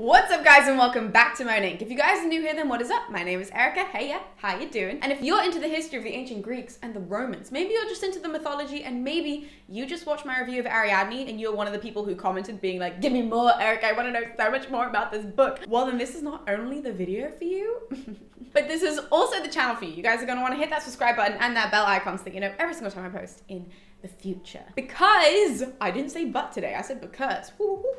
What's up guys and welcome back to Moan Inc. If you guys are new here then what is up? My name is Erica, hey yeah, how you doing? And if you're into the history of the ancient Greeks and the Romans, maybe you're just into the mythology and maybe you just watched my review of Ariadne and you're one of the people who commented being like, give me more Erica, I want to know so much more about this book. Well then this is not only the video for you, but this is also the channel for you. You guys are going to want to hit that subscribe button and that bell icon so that you know every single time I post in the future. Because, I didn't say but today, I said because.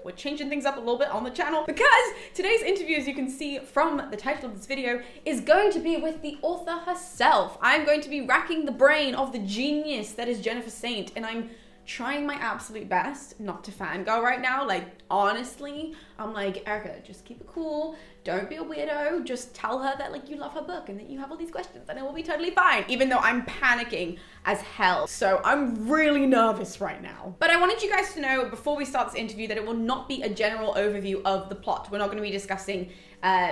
We're changing things up a little bit on the channel. Because today's interview, as you can see from the title of this video, is going to be with the author herself. I'm going to be racking the brain of the genius that is Jennifer Saint, and I'm trying my absolute best not to fangirl right now. Like, honestly, I'm like, Erica, just keep it cool. Don't be a weirdo. Just tell her that like you love her book and that you have all these questions and it will be totally fine, even though I'm panicking as hell. So I'm really nervous right now. But I wanted you guys to know before we start this interview that it will not be a general overview of the plot. We're not going to be discussing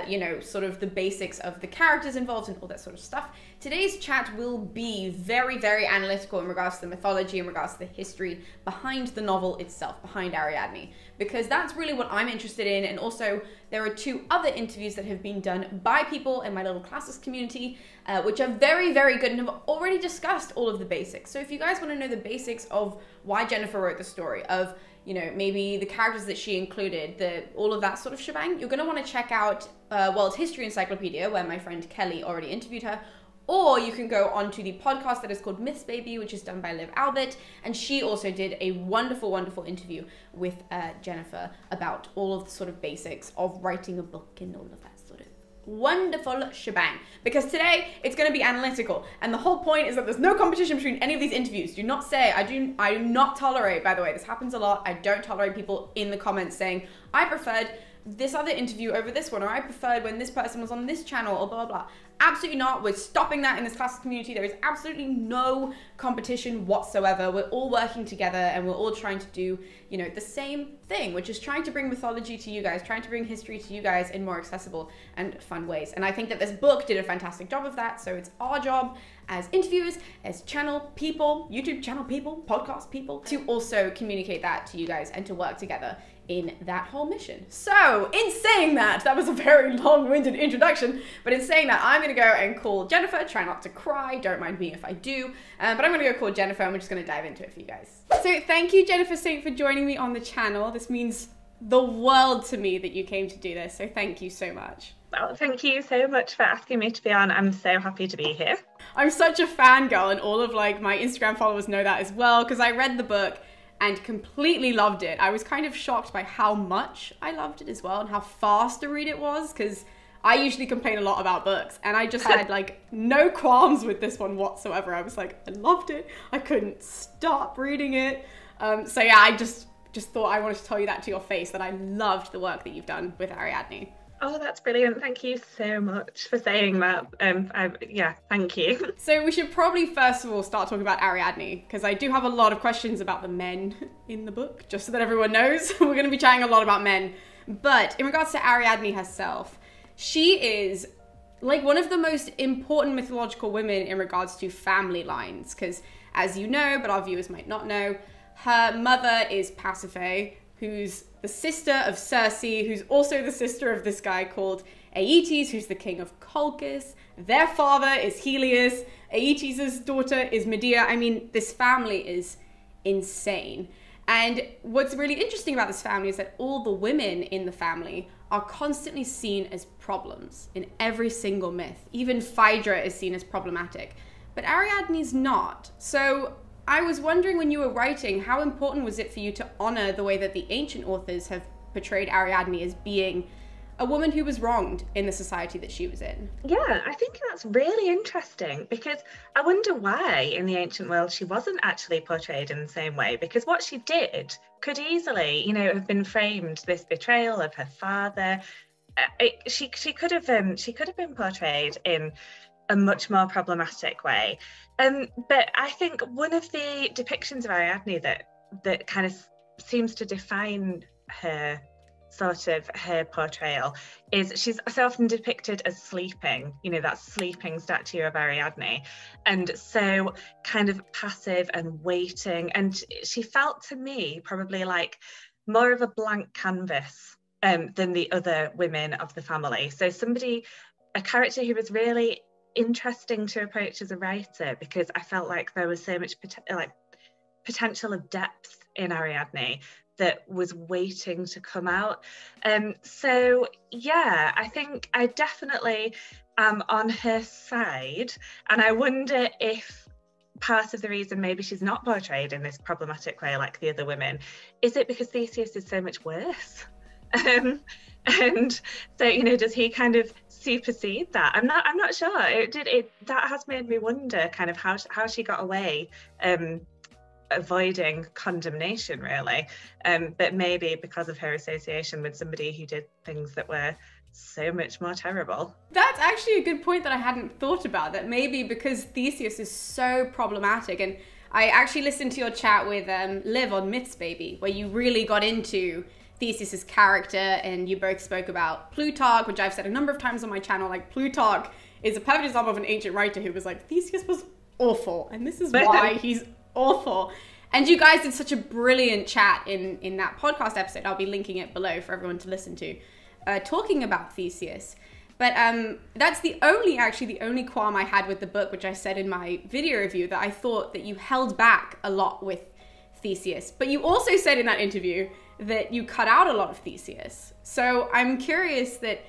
you know, sort of the basics of the characters involved and all that sort of stuff. Today's chat will be very, very analytical in regards to the mythology, in regards to the history behind the novel itself, behind Ariadne, because that's really what I'm interested in. And also there are two other interviews that have been done by people in my little classics community, which are very, very good and have already discussed all of the basics. So if you guys want to know the basics of why Jennifer wrote the story, of you know, maybe the characters that she included, all of that sort of shebang, you're going to want to check out World History Encyclopedia, where my friend Kelly already interviewed her, or you can go onto the podcast that is called Myths Baby, which is done by Liv Albert, and she also did a wonderful, wonderful interview with Jennifer about all of the sort of basics of writing a book and all of that sort of wonderful shebang. Because today it's going to be analytical, and the whole point is that there's no competition between any of these interviews. Do not say, I do not tolerate, by the way, this happens a lot, I don't tolerate people in the comments saying, I preferred this other interview over this one, or I preferred when this person was on this channel, or blah, blah, blah. Absolutely not. We're stopping that in this classic community. There is absolutely no competition whatsoever. We're all working together and we're all trying to do, you know, the same thing, which is trying to bring mythology to you guys, trying to bring history to you guys in more accessible and fun ways. And I think that this book did a fantastic job of that. So it's our job as interviewers, as channel people, YouTube channel people, podcast people, to also communicate that to you guys and to work together in that whole mission. So in saying that, that was a very long-winded introduction, but in saying that, I'm gonna go and call Jennifer. Try not to cry, don't mind me if I do, but I'm gonna go call Jennifer and we're just gonna dive into it for you guys. So thank you, Jennifer Saint, for joining me on the channel. This means the world to me that you came to do this, so thank you so much. Well, thank you so much for asking me to be on. I'm so happy to be here. I'm such a fangirl, and all of like my Instagram followers know that as well, because I read the book and completely loved it. I was kind of shocked by how much I loved it as well and how fast a read it was, because I usually complain a lot about books and I just had like no qualms with this one whatsoever. I was like, I loved it. I couldn't stop reading it. So yeah, I just thought I wanted to tell you that to your face, that I loved the work that you've done with Ariadne. Oh, that's brilliant. Thank you so much for saying that. Yeah, thank you. So we should probably first of all start talking about Ariadne, because I do have a lot of questions about the men in the book, just so that everyone knows. We're going to be chatting a lot about men. But in regards to Ariadne herself, she is like one of the most important mythological women in regards to family lines, because as you know, but our viewers might not know, her mother is Pasiphae, who's the sister of Circe, who's also the sister of this guy called Aeetes, who's the king of Colchis. Their father is Helios. Aeetes' daughter is Medea. I mean, this family is insane. And what's really interesting about this family is that all the women in the family are constantly seen as problems in every single myth. Even Phaedra is seen as problematic, but Ariadne's not. So I was wondering, when you were writing, how important was it for you to honor the way that the ancient authors have portrayed Ariadne as being a woman who was wronged in the society that she was in? Yeah, I think that's really interesting, because I wonder why in the ancient world she wasn't actually portrayed in the same way, because what she did could easily, you know, have been framed, this betrayal of her father. She could have been portrayed in a much more problematic way. But I think one of the depictions of Ariadne that kind of seems to define her portrayal is she's so often depicted as sleeping, you know, that sleeping statue of Ariadne, and so kind of passive and waiting. And she felt to me probably like more of a blank canvas than the other women of the family. So a character who was really interesting to approach as a writer, because I felt like there was so much potential of depth in Ariadne that was waiting to come out. So yeah, I think I definitely am on her side, and I wonder if part of the reason maybe she's not portrayed in this problematic way like the other women is it because Theseus is so much worse. And so, you know, does he kind of supersede that? I'm not sure. That has made me wonder kind of how she got away avoiding condemnation, really, but maybe because of her association with somebody who did things that were so much more terrible. That's actually a good point that I hadn't thought about, that maybe because Theseus is so problematic. And I actually listened to your chat with Liv on Myths Baby, where you really got into Theseus's character, and you both spoke about Plutarch, which I've said a number of times on my channel. Like, Plutarch is a perfect example of an ancient writer who was like, Theseus was awful, and this is why he's awful. And you guys did such a brilliant chat in that podcast episode. I'll be linking it below for everyone to listen to, talking about Theseus. But that's the only qualm I had with the book, which I said in my video review, that I thought that you held back a lot with Theseus. But you also said in that interview that you cut out a lot of Theseus. So I'm curious that,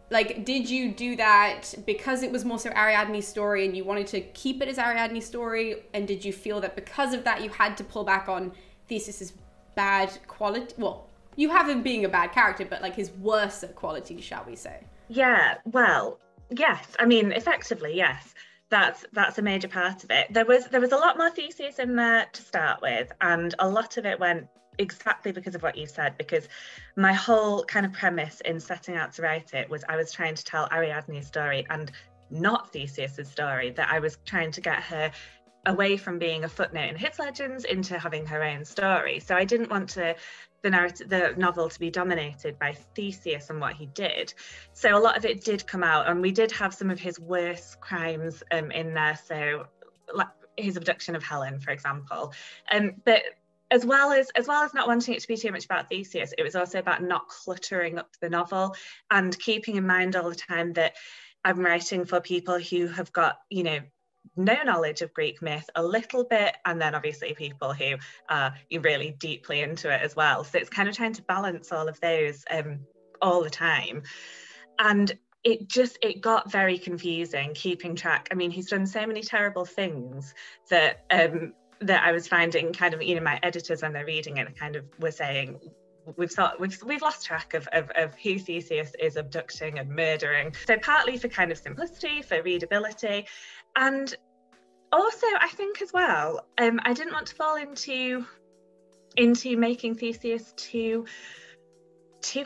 like, did you do that because it was more so Ariadne's story and you wanted to keep it as Ariadne's story? And did you feel that because of that you had to pull back on Theseus's bad quality? Well, you have him being a bad character, but like his worse quality, shall we say? Yeah, well, yes. I mean, effectively, yes. That's a major part of it. There was a lot more Theseus in there to start with, and a lot of it went exactly because of what you said, because my whole kind of premise in setting out to write it was I was trying to tell Ariadne's story and not Theseus's story, that I was trying to get her away from being a footnote in his legends into having her own story. So I didn't want the novel to be dominated by Theseus and what he did. So a lot of it did come out, and we did have some of his worst crimes in there. So like his abduction of Helen, for example. But as well as not wanting it to be too much about Theseus, it was also about not cluttering up the novel and keeping in mind all the time that I'm writing for people who have got, you know, no knowledge of Greek myth, a little bit, and then obviously people who are really deeply into it as well. So it's kind of trying to balance all of those all the time. And it got very confusing keeping track. I mean, he's done so many terrible things that I was finding kind of, you know, my editors when they're reading it kind of were saying, we've lost track of who Theseus is abducting and murdering. So partly for kind of simplicity, for readability, and also I think as well, I didn't want to fall into making Theseus too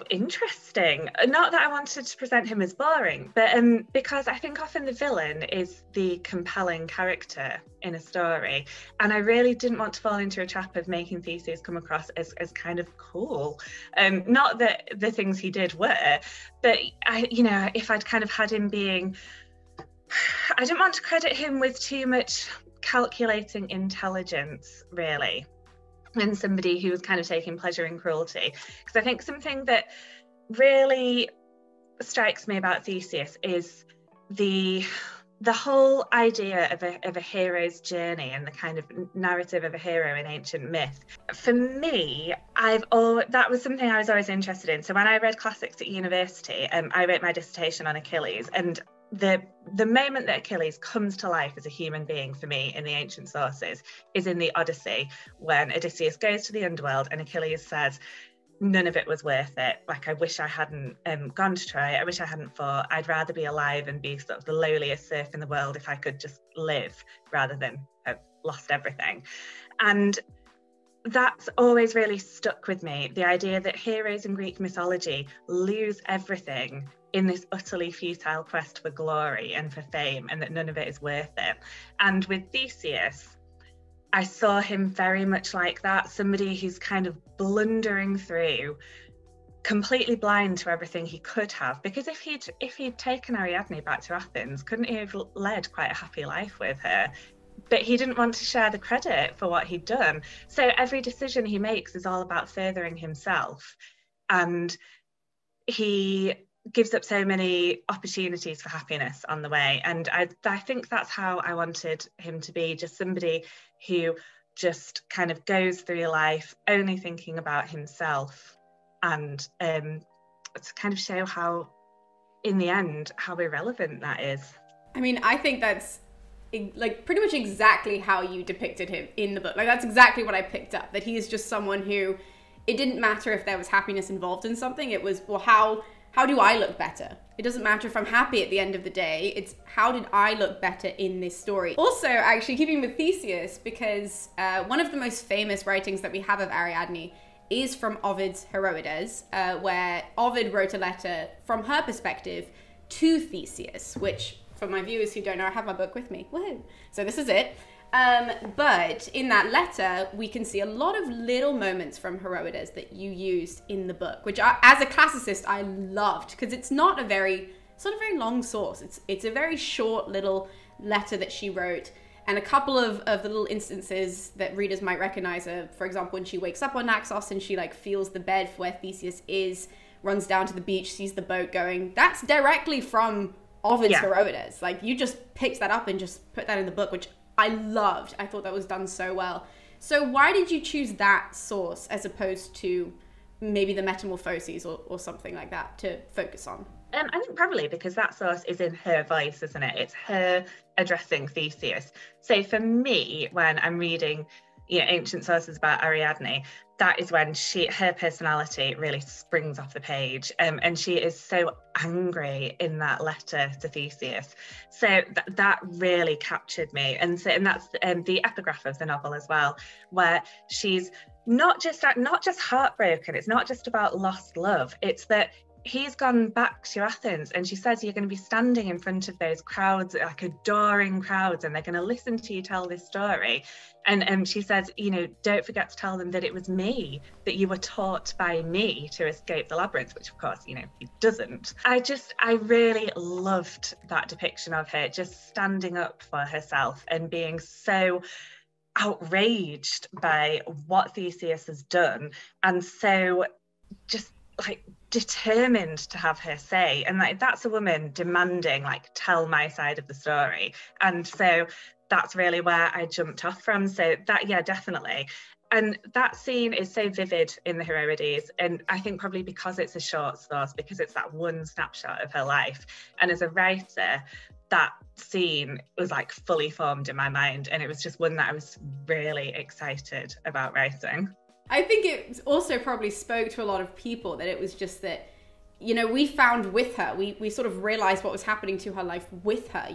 interesting. Not that I wanted to present him as boring, but because I think often the villain is the compelling character in a story, and I really didn't want to fall into a trap of making Theseus come across as kind of cool. Not that the things he did were, but if I'd kind of had him being, I didn't want to credit him with too much calculating intelligence, really, and somebody who was kind of taking pleasure in cruelty. Because I think something that really strikes me about Theseus is the whole idea of a hero's journey and the kind of narrative of a hero in ancient myth. For me, that was something I was always interested in. So when I read classics at university, I wrote my dissertation on Achilles, and the moment that Achilles comes to life as a human being for me in the ancient sources is in the Odyssey, when Odysseus goes to the underworld and Achilles says, none of it was worth it. Like, I wish I hadn't gone to Troy. I wish I hadn't fought. I'd rather be alive and be sort of the lowliest serf in the world if I could just live rather than have lost everything. And that's always really stuck with me, the idea that heroes in Greek mythology lose everything in this utterly futile quest for glory and for fame, and that none of it is worth it. And with Theseus, I saw him very much like that, somebody who's kind of blundering through, completely blind to everything he could have. Because if he'd taken Ariadne back to Athens, couldn't he have led quite a happy life with her? But he didn't want to share the credit for what he'd done. So every decision he makes is all about furthering himself. And he gives up so many opportunities for happiness on the way. And I think that's how I wanted him to be, just somebody who just kind of goes through life only thinking about himself, and to kind of show how, in the end, how irrelevant that is. I mean, I think that's like pretty much exactly how you depicted him in the book. Like, that's exactly what I picked up, that he is just someone who, it didn't matter if there was happiness involved in something. It was, well, how do I look better? It doesn't matter if I'm happy at the end of the day. It's how did I look better in this story? Also, actually keeping with Theseus, because one of the most famous writings that we have of Ariadne is from Ovid's Heroides, where Ovid wrote a letter from her perspective to Theseus, which, for my viewers who don't know, I have my book with me. Woohoo! So this is it. But in that letter, we can see a lot of little moments from Heroides that you used in the book, which as a classicist, I loved, because it's not a very long source. It's a very short little letter that she wrote. And a couple of the little instances that readers might recognize are, for example, when she wakes up on Naxos and she like feels the bed where Theseus is, runs down to the beach, sees the boat going. That's directly from Ovid's Heroides. Like, you just picked that up and just put that in the book, which I loved. I thought that was done so well. So why did you choose that source as opposed to maybe the Metamorphoses or something like that to focus on? I think probably because that source is in her voice, isn't it? It's her addressing Theseus. So for me, when I'm reading, ancient sources about Ariadne, that is when her personality really springs off the page, and she is so angry in that letter to Theseus. So that really captured me, and that's the epigraph of the novel as well, where she's not just heartbroken. It's not just about lost love. It's that he's gone back to Athens, and she says you're going to be standing in front of those crowds, like adoring crowds, and they're going to listen to you tell this story. And she says, don't forget to tell them that it was me, that you were taught by me to escape the labyrinth, which of course, he doesn't. I really loved that depiction of her just standing up for herself and being so outraged by what Theseus has done, and so just like determined to have her say. And like, that's a woman demanding, like, tell my side of the story. And so that's really where I jumped off from. So that, yeah, definitely. And that scene is so vivid in the Heroides, and I think probably because it's a short source, because it's that one snapshot of her life. And as a writer, that scene was like fully formed in my mind, and it was just one that I was really excited about writing. I think it also probably spoke to a lot of people that it was just that, we found with her, we sort of realized what was happening to her life with her.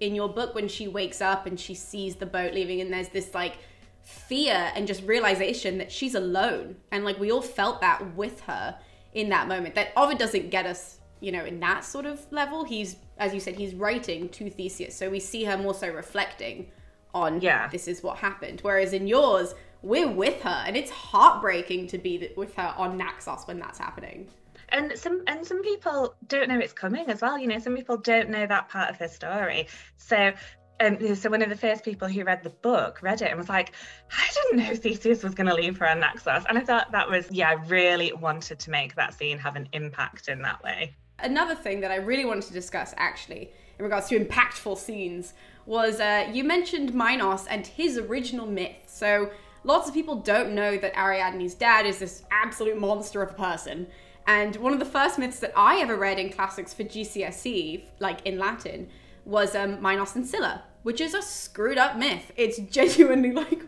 In your book, when she wakes up and she sees the boat leaving, and there's this like fear and just realization that she's alone. And like, we all felt that with her in that moment. That Ovid doesn't get us, in that sort of level. He's, as you said, he's writing to Theseus. So we see her more so reflecting on, this is what happened. Whereas in yours, we're with her, and it's heartbreaking to be with her on Naxos when that's happening. And some people don't know it's coming as well. Some people don't know that part of her story. So one of the first people who read the book read it and was like, I didn't know Theseus was going to leave her on Naxos. And I thought that was, I really wanted to make that scene have an impact in that way. Another thing that I really wanted to discuss, actually, in regards to impactful scenes, was you mentioned Minos and his original myth. So lots of people don't know that Ariadne's dad is this absolute monster of a person. And one of the first myths that I ever read in classics for GCSE, like in Latin, was Minos and Cilla, which is a screwed up myth. It's genuinely like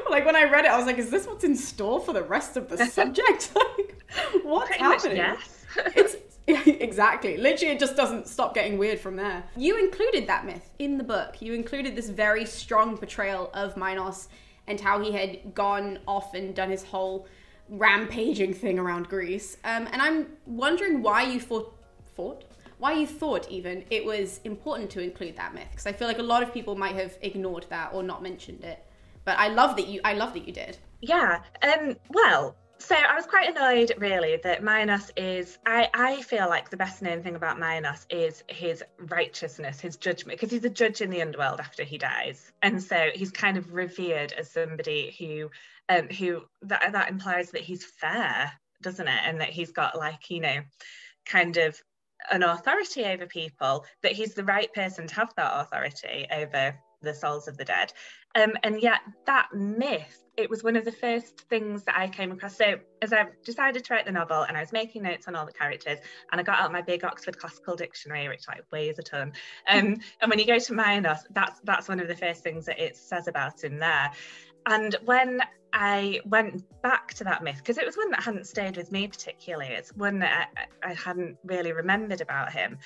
when I read it, I was like, is this what's in store for the rest of the subject? Like, what's Pretty happening? Much, yes. It's exactly. Literally, it just doesn't stop getting weird from there. You included that myth in the book. You included this very strong portrayal of Minos and how he had gone off and done his whole rampaging thing around Greece. And I'm wondering why you thought even it was important to include that myth, because I feel like a lot of people might have ignored that or not mentioned it. But I love that you did. Yeah. Well, so I was quite annoyed, really, that Minos is, I feel like the best known thing about Minos is his righteousness, his judgment, because he's a judge in the underworld after he dies. And so he's kind of revered as somebody who that implies that he's fair, doesn't it? And that he's got like, you know, kind of an authority over people, that he's the right person to have that authority over the souls of the dead. And yet that myth, it was one of the first things that I came across. So as I decided to write the novel, and I was making notes on all the characters, and I got out my big Oxford Classical Dictionary, which like weighs a ton. And when you go to Minos, that's one of the first things that it says about him there. And when I went back to that myth, because it was one that hadn't stayed with me particularly, it's one that I hadn't really remembered about him.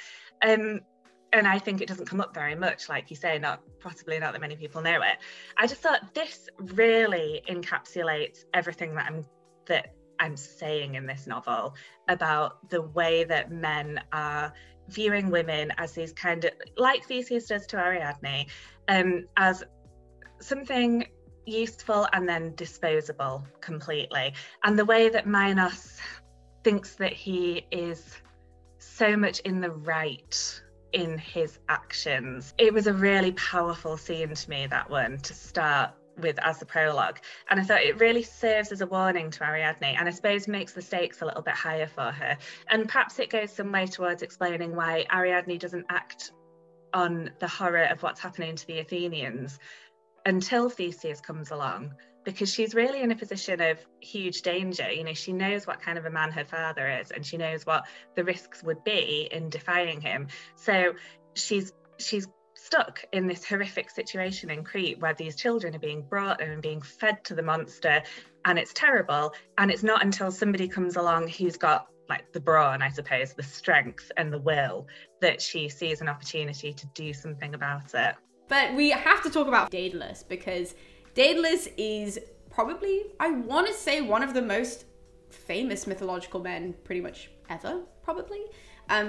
And I think it doesn't come up very much, like you say, possibly not that many people know it. I just thought this really encapsulates everything that I'm saying in this novel about the way that men are viewing women as these kind of, like Theseus does to Ariadne, as something useful and then disposable completely. And the way that Minos thinks that he is so much in the right in his actions. It was a really powerful scene to me, that one, to start with as the prologue. And I thought it really serves as a warning to Ariadne, and I suppose makes the stakes a little bit higher for her. And perhaps it goes some way towards explaining why Ariadne doesn't act on the horror of what's happening to the Athenians until Theseus comes along, because she's really in a position of huge danger. You know, she knows what kind of a man her father is, and she knows what the risks would be in defying him. So she's stuck in this horrific situation in Crete where these children are being brought and being fed to the monster, and it's terrible. And it's not until somebody comes along who's got like the brawn, I suppose, the strength and the will, that she sees an opportunity to do something about it. But we have to talk about Daedalus, because Daedalus is probably, I want to say, one of the most famous mythological men pretty much ever, probably.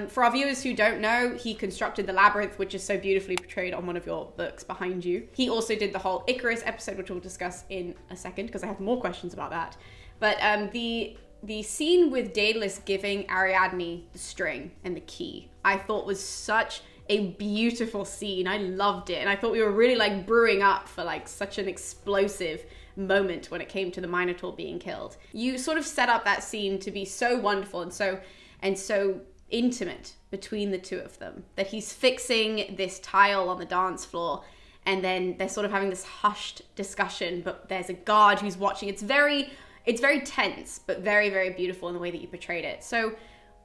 For our viewers who don't know, he constructed the labyrinth, which is so beautifully portrayed on one of your books behind you. He also did the whole Icarus episode, which we'll discuss in a second, because I have more questions about that. But the scene with Daedalus giving Ariadne the string and the key, I thought was such a beautiful scene. I loved it. And I thought we were really like brewing up for like such an explosive moment when it came to the Minotaur being killed. You sort of set up that scene to be so wonderful and so intimate between the two of them, that he's fixing this tile on the dance floor, and then they're sort of having this hushed discussion, but there's a guard who's watching. It's very tense, but very, very beautiful in the way that you portrayed it. So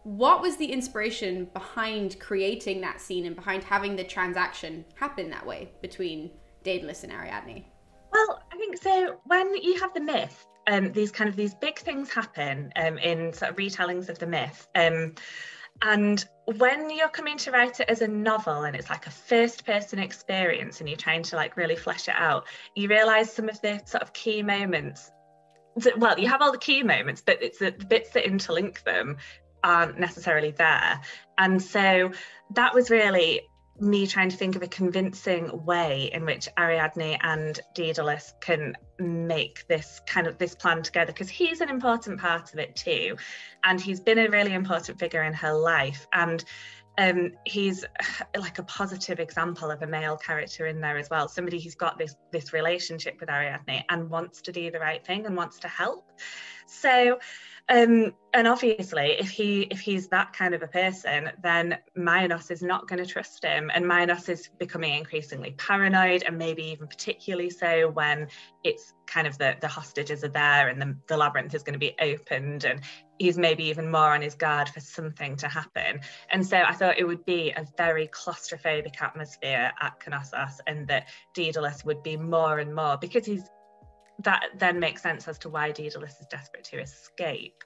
what was the inspiration behind creating that scene and behind having the transaction happen that way between Daedalus and Ariadne? Well, I think so. When you have the myth, these big things happen in sort of retellings of the myth. And when you're coming to write it as a novel and it's like a first person experience and you're trying to like really flesh it out, you realise some of the sort of key moments. Well, you have all the key moments, but it's the bits that interlink them aren't necessarily there. And so that was really me trying to think of a convincing way in which Ariadne and Daedalus can make this plan together, because he's an important part of it too, and he's been a really important figure in her life, and he's like a positive example of a male character in there as well, somebody who's got this relationship with Ariadne and wants to do the right thing and wants to help. So and obviously if he's that kind of a person, then Minos is not going to trust him, and Minos is becoming increasingly paranoid, and maybe even particularly so when it's kind of the hostages are there and the labyrinth is going to be opened, and he's maybe even more on his guard for something to happen. And so I thought it would be a very claustrophobic atmosphere at Knossos, and that Daedalus would be more and more, because that then makes sense as to why Daedalus is desperate to escape,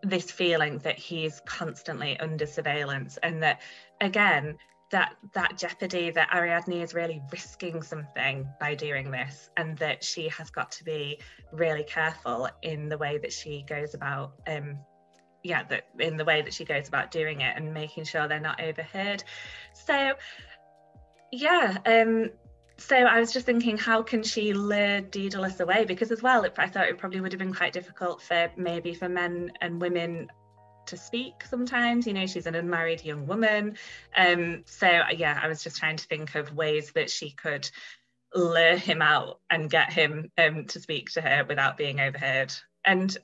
this feeling that he's constantly under surveillance, and that again that jeopardy, that Ariadne is really risking something by doing this, and that she has got to be really careful in the way that she goes about doing it, and making sure they're not overheard. So I was just thinking, how can she lure Daedalus away? Because as well, I thought it probably would have been quite difficult for men and women to speak sometimes. You know, she's an unmarried young woman. I was just trying to think of ways that she could lure him out and get him to speak to her without being overheard. And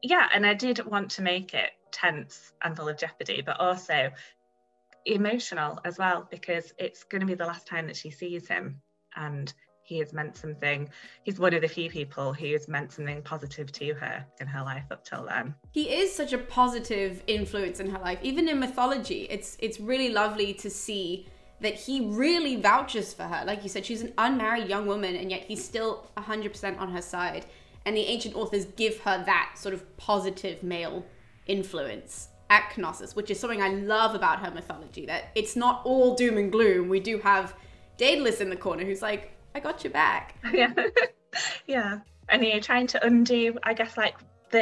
yeah, and I did want to make it tense and full of jeopardy, but also emotional as well, because it's going to be the last time that she sees him, and he has meant something. He's one of the few people who has meant something positive to her in her life up till then. He is such a positive influence in her life. Even in mythology, it's really lovely to see that he really vouches for her. Like you said, she's an unmarried young woman, and yet he's still 100% on her side. And the ancient authors give her that sort of positive male influence at Knossos, which is something I love about her mythology, that it's not all doom and gloom. We do have Daedalus in the corner who's like, I got your back. Yeah. Yeah. And you're trying to undo, I guess, like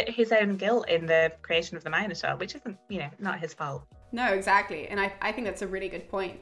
his own guilt in the creation of the Minotaur, which isn't, not his fault. No, exactly. And I think that's a really good point.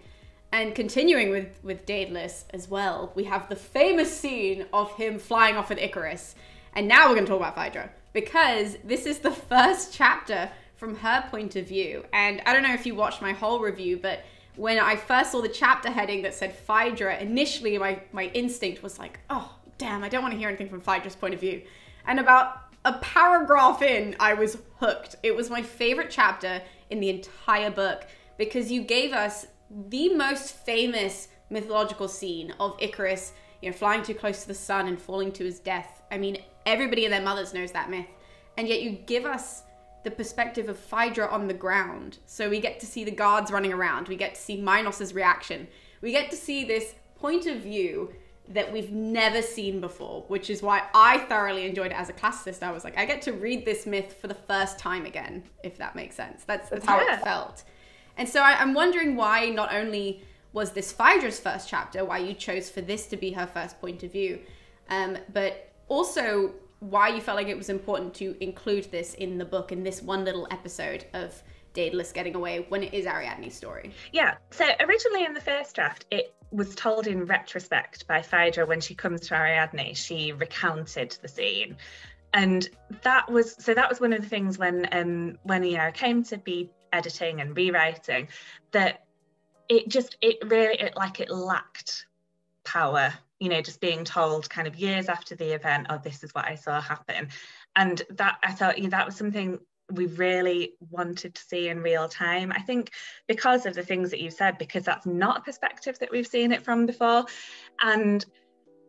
And continuing with Daedalus as well, we have the famous scene of him flying off with Icarus. And now we're going to talk about Phaedra, because this is the first chapter from her point of view. And I don't know if you watched my whole review, but when I first saw the chapter heading that said Phaedra, initially my instinct was like, oh, damn, I don't want to hear anything from Phaedra's point of view. And about a paragraph in, I was hooked. It was my favorite chapter in the entire book, because you gave us the most famous mythological scene of Icarus, flying too close to the sun and falling to his death. I mean, everybody and their mothers knows that myth. And yet you give us the perspective of Phaedra on the ground. So we get to see the guards running around. We get to see Minos' reaction. We get to see this point of view that we've never seen before, which is why I thoroughly enjoyed it as a classicist. I was like, I get to read this myth for the first time again, if that makes sense. That's how it felt. And so I'm wondering why not only was this Phaedra's first chapter, why you chose for this to be her first point of view, but also why you felt like it was important to include this in the book, in this one little episode of Daedalus getting away, when it is Ariadne's story. Yeah, so originally in the first draft, it was told in retrospect by Phaedra when she comes to Ariadne. She recounted the scene. And that was one of the things when I came to be editing and rewriting, that it lacked power, just being told kind of years after the event, oh, this is what I saw happen. And that, I thought, that was something we really wanted to see in real time. I think because of the things that you said, because that's not a perspective that we've seen it from before. And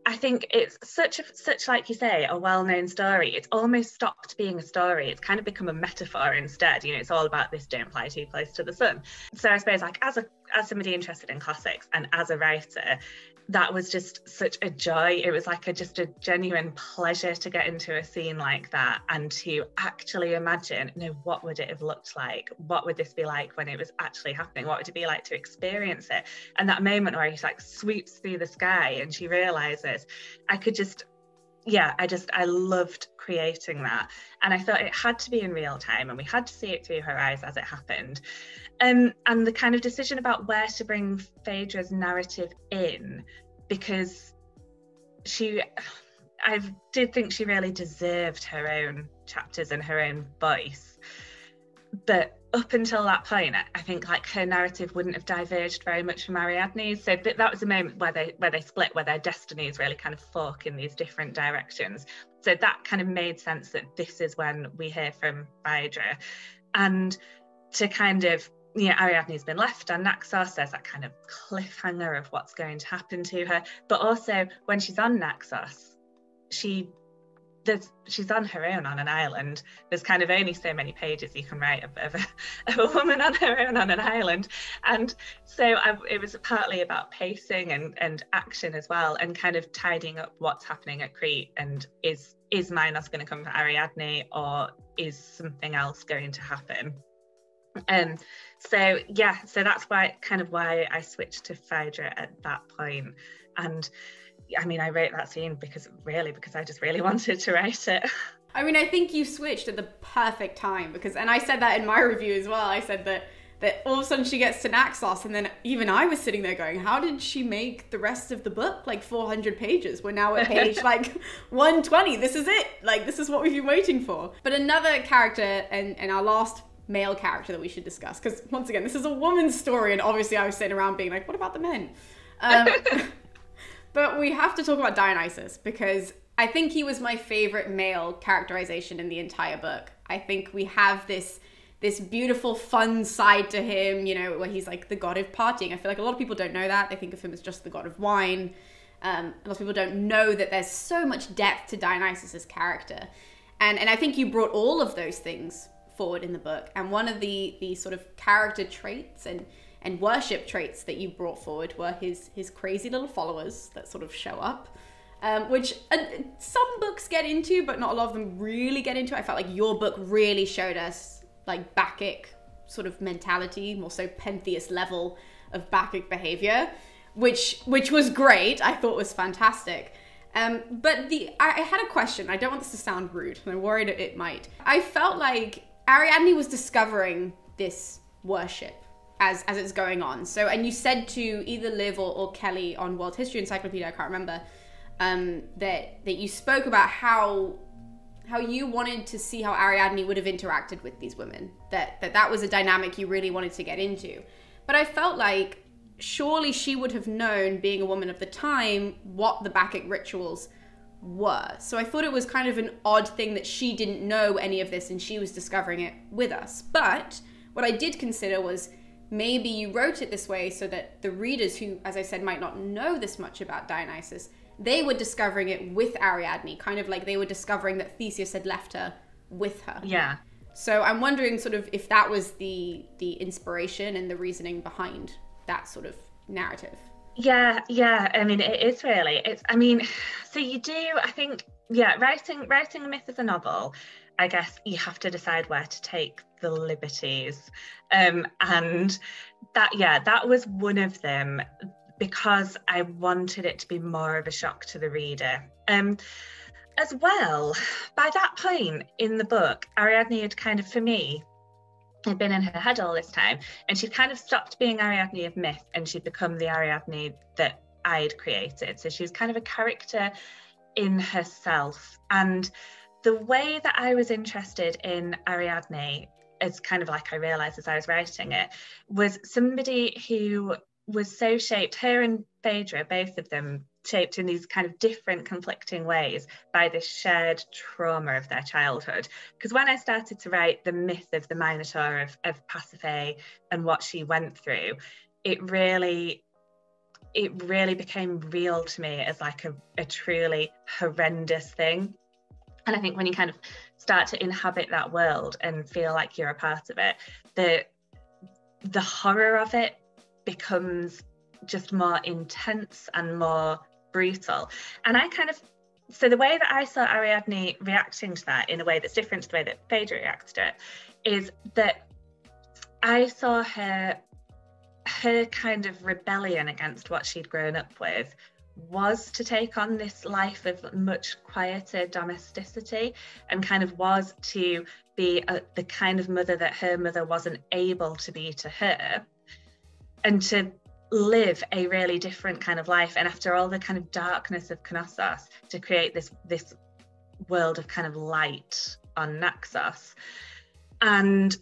I think it's such, like you say, a well-known story. It's almost stopped being a story. It's kind of become a metaphor instead. It's all about this, don't fly too close to the sun. So I suppose, like, as somebody interested in classics and as a writer, that was just such a joy. It was like just a genuine pleasure to get into a scene like that and to actually imagine, what would it have looked like? What would this be like when it was actually happening? What would it be like to experience it? And that moment where he like sweeps through the sky and she realizes, I loved creating that. And I thought it had to be in real time and we had to see it through her eyes as it happened. And the kind of decision about where to bring Phaedra's narrative in, because I did think she really deserved her own chapters and her own voice. But up until that point, I think like her narrative wouldn't have diverged very much from Ariadne's. So that was a moment where they split, where their destinies really kind of fork in these different directions. So that kind of made sense that this is when we hear from Phaedra. And to kind of, Ariadne's been left on Naxos. There's that kind of cliffhanger of what's going to happen to her. But also when she's on Naxos, she's on her own on an island. There's kind of only so many pages you can write of a woman on her own on an island. And so it was partly about pacing and action as well, and kind of tidying up what's happening at Crete. And is Minos going to come for Ariadne, or is something else going to happen? So that's why I switched to Phaedra at that point. And I mean, I wrote that scene because I just really wanted to write it. I mean, I think you switched at the perfect time, and I said that in my review as well. I said that all of a sudden she gets to Naxos, and then even I was sitting there going, how did she make the rest of the book like 400 pages? We're now at page like 120. This is it. Like, this is what we've been waiting for. But another character, and our last male character that we should discuss, because once again, this is a woman's story, and obviously I was sitting around being like, what about the men? But we have to talk about Dionysus, because I think he was my favorite male characterization in the entire book. I think we have this beautiful fun side to him, you know, where he's like the god of partying. I feel like a lot of people don't know that. They think of him as just the god of wine. A lot of people don't know that there's so much depth to Dionysus's character. And I think you brought all of those things forward in the book. And one of the sort of character traits and worship traits that you brought forward were his crazy little followers that sort of show up. Which some books get into, but not a lot of them really get into. I felt like your book really showed us like Bacchic sort of mentality, more so Pentheus level of Bacchic behavior, which was great. I thought was fantastic. But I had a question. I don't want this to sound rude, and I'm worried it might. I felt like Ariadne was discovering this worship as it's going on. So, and you said to either Liv or Kelly on World History Encyclopedia, I can't remember, that you spoke about how you wanted to see how Ariadne would have interacted with these women, that was a dynamic you really wanted to get into. But I felt like surely she would have known, being a woman of the time, what the Bacchic rituals were. So I thought it was kind of an odd thing that she didn't know any of this and she was discovering it with us. But what I did consider was maybe you wrote it this way so that the readers who, as I said, might not know this much about Dionysus, they were discovering it with Ariadne, kind of like they were discovering that Theseus had left her with her. Yeah. So I'm wondering sort of if that was the inspiration and the reasoning behind that sort of narrative. Yeah. I mean, it is really. So you do, I think, writing a myth as a novel, I guess you have to decide where to take the liberties. And that was one of them, because I wanted it to be more of a shock to the reader. As well, by that point in the book, Ariadne had kind of, for me, had been in her head all this time, and she'd kind of stopped being Ariadne of myth and she'd become the Ariadne that I'd created. So she was kind of a character in herself. And the way that I was interested in Ariadne, as kind of like I realised as I was writing it, was somebody who was so shaped, her and Phaedra, both of them, shaped in these kind of different conflicting ways by this shared trauma of their childhood. Because when I started to write the myth of the Minotaur of Pasiphae and what she went through, it really became real to me as like a truly horrendous thing. And I think when you kind of start to inhabit that world and feel like you're a part of it, the horror of it becomes just more intense and more brutal. And so the way that I saw Ariadne reacting to that in a way that's different to the way that Phaedra reacts to it is that I saw her kind of rebellion against what she'd grown up with was to take on this life of much quieter domesticity, and kind of was to be the kind of mother that her mother wasn't able to be to her, and to live a really different kind of life. And after all the kind of darkness of Knossos, to create this world of kind of light on Naxos. And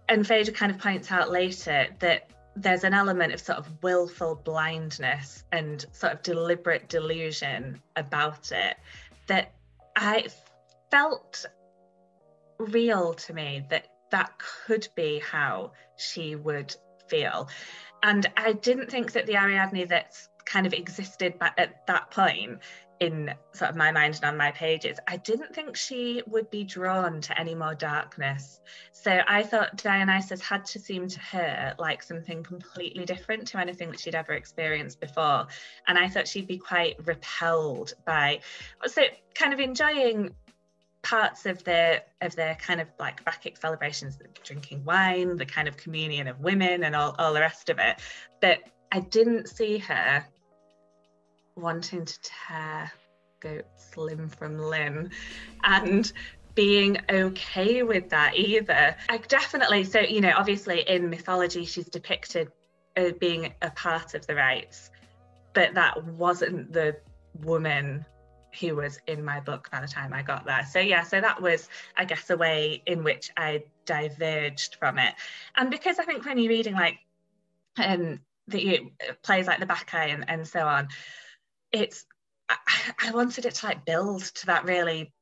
Phaedra kind of points out later that there's an element of sort of willful blindness and sort of deliberate delusion about it that I felt real to me, that could be how she would feel. And I didn't think that the Ariadne that's kind of existed at that point in sort of my mind and on my pages, I didn't think she would be drawn to any more darkness. So I thought Dionysus had to seem to her like something completely different to anything that she'd ever experienced before. And I thought she'd be quite repelled by, so kind of enjoying parts of their kind of like Bacchic celebrations, the drinking wine, the kind of communion of women and all the rest of it. But I didn't see her wanting to tear goats limb from limb and being okay with that either. I definitely, so, you know, obviously in mythology she's depicted as being a part of the rites, but that wasn't the woman who was in my book by the time I got there. So that was, I guess, a way in which I diverged from it. And because I think when you're reading like plays like the Bacchae and so on, I wanted it to like build to that really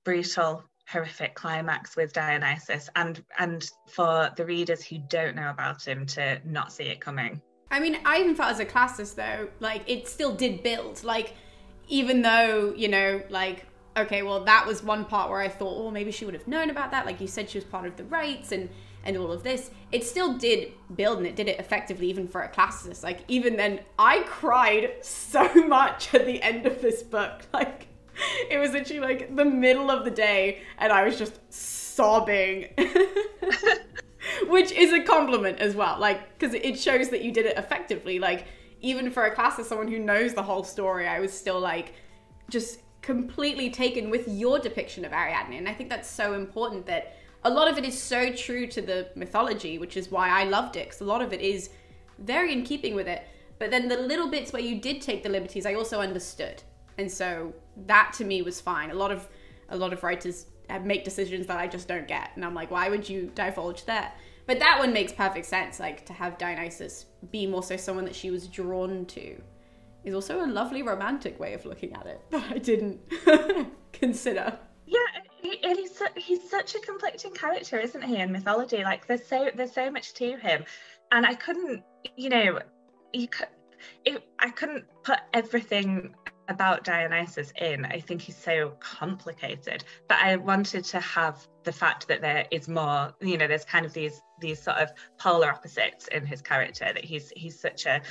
brutal, horrific climax with Dionysus, and for the readers who don't know about him to not see it coming. I mean, I even felt as a classist though, like it still did build, like even though, you know, like, okay, well that was one part where I thought, oh, maybe she would have known about that. Like you said, she was part of the rites and all of this. It still did build, and it did it effectively even for a classicist. Like even then I cried so much at the end of this book. Like it was literally like the middle of the day and I was just sobbing. Which is a compliment as well, like, because it shows that you did it effectively. Like, even for a class of someone who knows the whole story, I was still, like, just completely taken with your depiction of Ariadne. And I think that's so important, that a lot of it is so true to the mythology, which is why I loved it, because a lot of it is very in keeping with it. But then the little bits where you did take the liberties, I also understood. And so that, to me, was fine. A lot of writers make decisions that I just don't get, and I'm like, why would you divulge that? But that one makes perfect sense. Like, to have Dionysus be more so someone that she was drawn to is also a lovely romantic way of looking at it that I didn't consider. Yeah, and he's such a conflicting character, isn't he, in mythology? Like there's so much to him, and I couldn't, you know, I couldn't put everything about Dionysus in. I think he's so complicated, but I wanted to have the fact that there is more, you know, there's kind of these sort of polar opposites in his character, that he's such a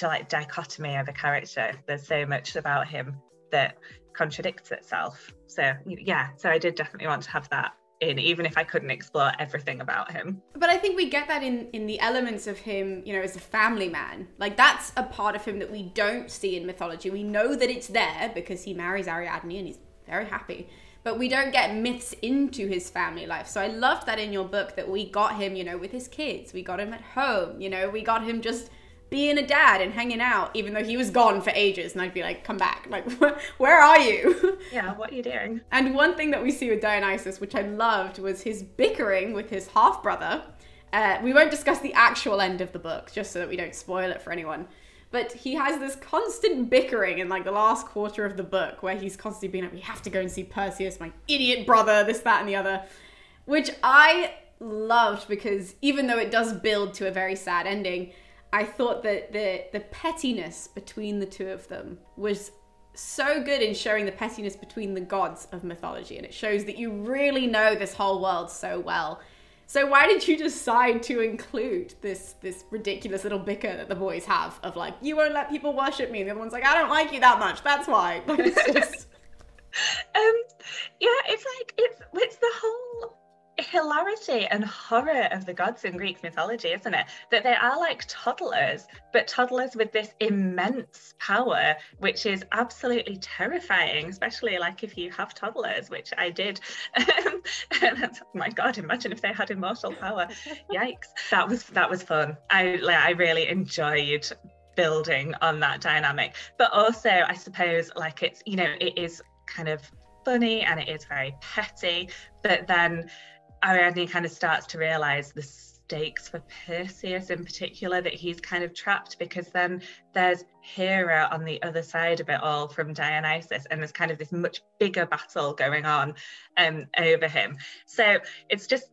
like dichotomy of a character. There's so much about him that contradicts itself. So yeah, so I did definitely want to have that in, even if I couldn't explore everything about him. But I think we get that in the elements of him, you know, as a family man. Like, that's a part of him that we don't see in mythology. We know that it's there because he marries Ariadne and he's very happy, but we don't get myths into his family life. So I loved that in your book, that we got him, you know, with his kids, we got him at home, you know, we got him just being a dad and hanging out, even though he was gone for ages, and I'd be like, come back, like, where are you? Yeah, what are you doing? And one thing that we see with Dionysus, which I loved, was his bickering with his half-brother. We won't discuss the actual end of the book, just so that we don't spoil it for anyone. But he has this constant bickering in like the last quarter of the book, where he's constantly being like, we have to go and see Perseus, my idiot brother, this, that, and the other. Which I loved, because even though it does build to a very sad ending, I thought that the pettiness between the two of them was so good in showing the pettiness between the gods of mythology. And it shows that you really know this whole world so well. So why did you decide to include this ridiculous little bicker that the boys have of like, you won't let people worship me, and the other one's like, I don't like you that much, that's why. Like, it's just... yeah, it's like, it's the whole hilarity and horror of the gods in Greek mythology, isn't it? That they are like toddlers, but toddlers with this immense power, which is absolutely terrifying, especially like if you have toddlers, which I did. And my God, imagine if they had immortal power. Yikes. That was fun. I really enjoyed building on that dynamic. But also, I suppose, like, it's, you know, it is kind of funny and it is very petty, but then Ariadne kind of starts to realise the stakes for Perseus in particular, that he's kind of trapped, because then there's Hera on the other side of it all from Dionysus, and there's kind of this much bigger battle going on over him. So it's just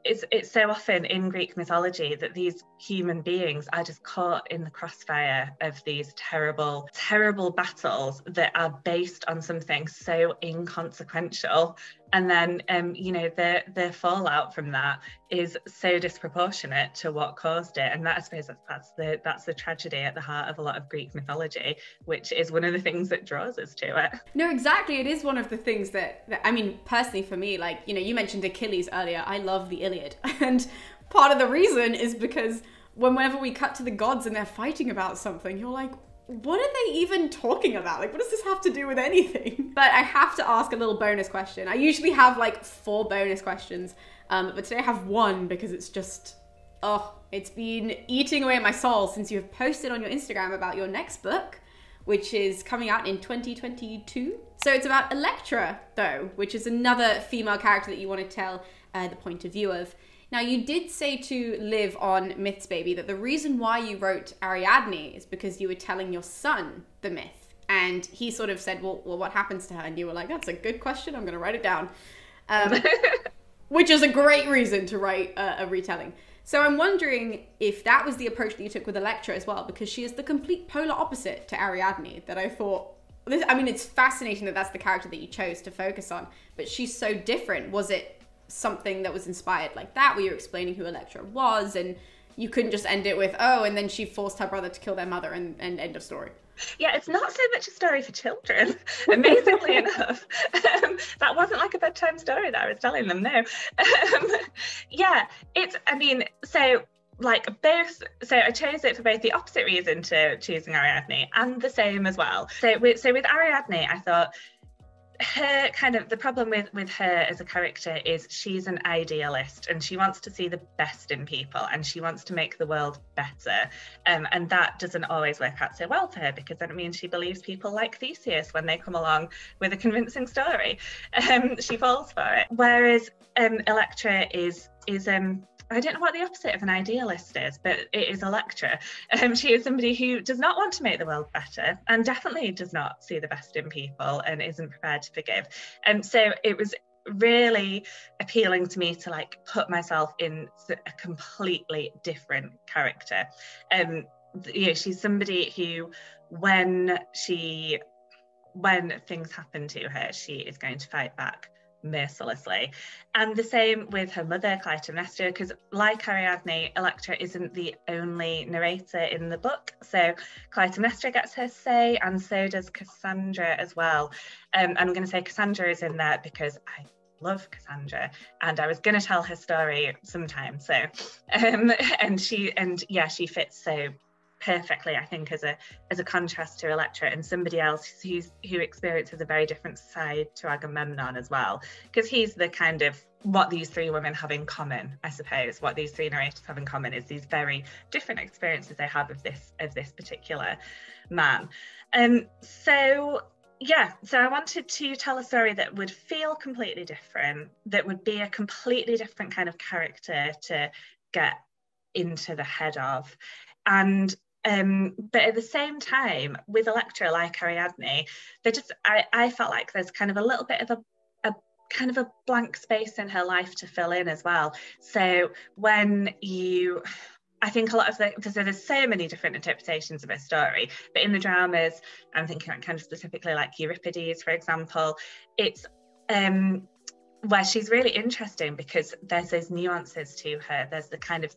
it's so often in Greek mythology that these human beings are just caught in the crossfire of these terrible, terrible battles that are based on something so inconsequential. And then, you know, the fallout from that is so disproportionate to what caused it. And that, I suppose, that's the tragedy at the heart of a lot of Greek mythology, which is one of the things that draws us to it. No, exactly. It is one of the things that I mean, personally for me, like, you know, you mentioned Achilles earlier. I love the Iliad. And part of the reason is because whenever we cut to the gods and they're fighting about something, you're like, what are they even talking about? Like, what does this have to do with anything? But I have to ask a little bonus question. I usually have like 4 bonus questions, but today I have 1 because it's just, it's been eating away at my soul since you have posted on your Instagram about your next book, which is coming out in 2022. So it's about Electra, though, which is another female character that you want to tell the point of view of. Now, you did say to Liv on Myths Baby that the reason why you wrote Ariadne is because you were telling your son the myth. And he sort of said, well, what happens to her? And you were like, that's a good question. I'm going to write it down. which is a great reason to write a retelling. So I'm wondering if that was the approach that you took with Electra as well, because she is the complete polar opposite to Ariadne. That I thought, I mean, it's fascinating that that's the character that you chose to focus on, but she's so different. Was it something that was inspired like that, where you're explaining who Electra was, and you couldn't just end it with, oh, and then she forced her brother to kill their mother, and end of story? Yeah, it's not so much a story for children, amazingly enough. That wasn't like a bedtime story that I was telling them, no. Yeah, I chose it for both the opposite reason to choosing Ariadne and the same as well. So with Ariadne, I thought her kind of, the problem with her as a character is she's an idealist, and she wants to see the best in people, and she wants to make the world better, and that doesn't always work out so well for her, because then it means she believes people like Theseus when they come along with a convincing story. She falls for it, whereas Electra is I don't know what the opposite of an idealist is, but it is Electra. She is somebody who does not want to make the world better, and definitely does not see the best in people, and isn't prepared to forgive. So it was really appealing to me to like put myself in a completely different character. She's somebody who, when things happen to her, she is going to fight back mercilessly. And the same with her mother, Clytemnestra, because like Ariadne, Electra isn't the only narrator in the book. So Clytemnestra gets her say, and so does Cassandra as well. I'm going to say Cassandra is in there because I love Cassandra, and I was going to tell her story sometime. So she fits so perfectly, I think, as a contrast to Electra, and somebody else who experiences a very different side to Agamemnon as well, because he's the kind of, what these three women have in common, I suppose, what these three narrators have in common is these very different experiences they have of this particular man. So I wanted to tell a story that would feel completely different, that would be a completely different kind of character to get into the head of. And but at the same time, with Electra, like Ariadne, I felt like there's kind of a little bit of a kind of a blank space in her life to fill in as well. So I think a lot of there's so many different interpretations of her story, but in the dramas, I'm thinking like kind of specifically like Euripides, for example, it's where she's really interesting because there's those nuances to her. There's the kind of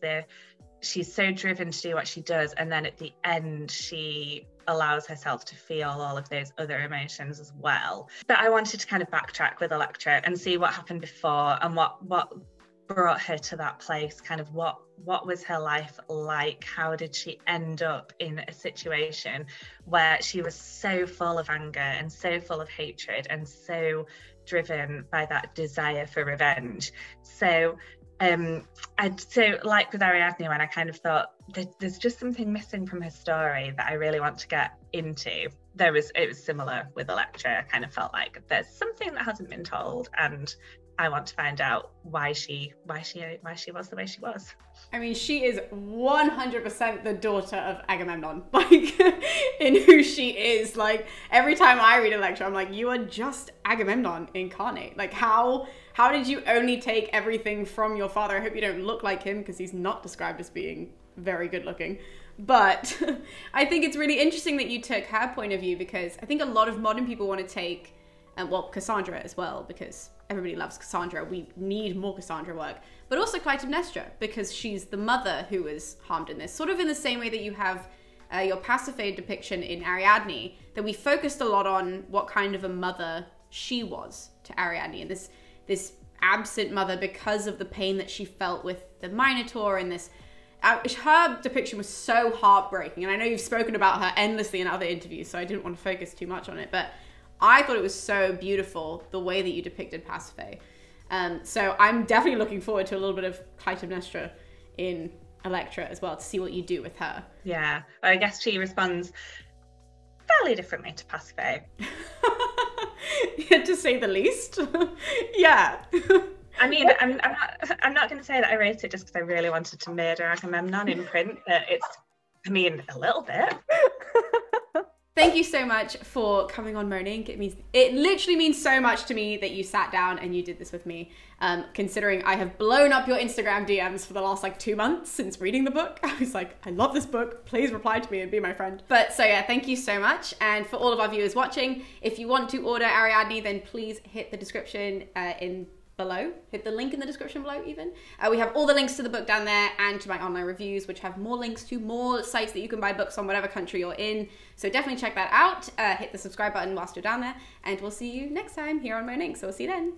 she's so driven to do what she does, and then at the end she allows herself to feel all of those other emotions as well. But I wanted to kind of backtrack with Electra and see what happened before, and what brought her to that place, kind of what was her life like, how did she end up in a situation where she was so full of anger and so full of hatred and so driven by that desire for revenge. So like with Ariadne, when I kind of thought there's just something missing from her story that I really want to get into, it was similar with Electra. I kind of felt like there's something that hasn't been told, and I want to find out why she was the way she was. I mean, she is 100% the daughter of Agamemnon, like in who she is. Like every time I read Electra, I'm like, you are just Agamemnon incarnate. Like how did you only take everything from your father? I hope you don't look like him, because he's not described as being very good looking. But I think it's really interesting that you took her point of view, because I think a lot of modern people want to take, Cassandra as well, because everybody loves Cassandra. We need more Cassandra work. But also Clytemnestra, because she's the mother who was harmed in this. Sort of in the same way that you have your Pasiphae depiction in Ariadne, that we focused a lot on what kind of a mother she was to Ariadne, and this absent mother because of the pain that she felt with the Minotaur, and this her depiction was so heartbreaking. And I know you've spoken about her endlessly in other interviews, so I didn't want to focus too much on it, but I thought it was so beautiful the way that you depicted Pasiphae. So I'm definitely looking forward to a little bit of Clytemnestra in Electra as well, to see what you do with her. Yeah, I guess she responds fairly differently to Pasiphae. To say the least. Yeah. I mean, I'm not going to say that I wrote it just because I really wanted to murder Agamemnon in print, but a little bit. Thank you so much for coming on Monique. It literally means so much to me that you sat down and you did this with me. Considering I have blown up your Instagram DMs for the last like 2 months since reading the book. I was like, I love this book. Please reply to me and be my friend. But so yeah, thank you so much. And for all of our viewers watching, if you want to order Ariadne, then please hit the description below. Hit the link in the description below even. We have all the links to the book down there and to my online reviews, which have more links to more sites that you can buy books on whatever country you're in. So definitely check that out. Hit the subscribe button whilst you're down there, and we'll see you next time here on Monique. So we'll see you then.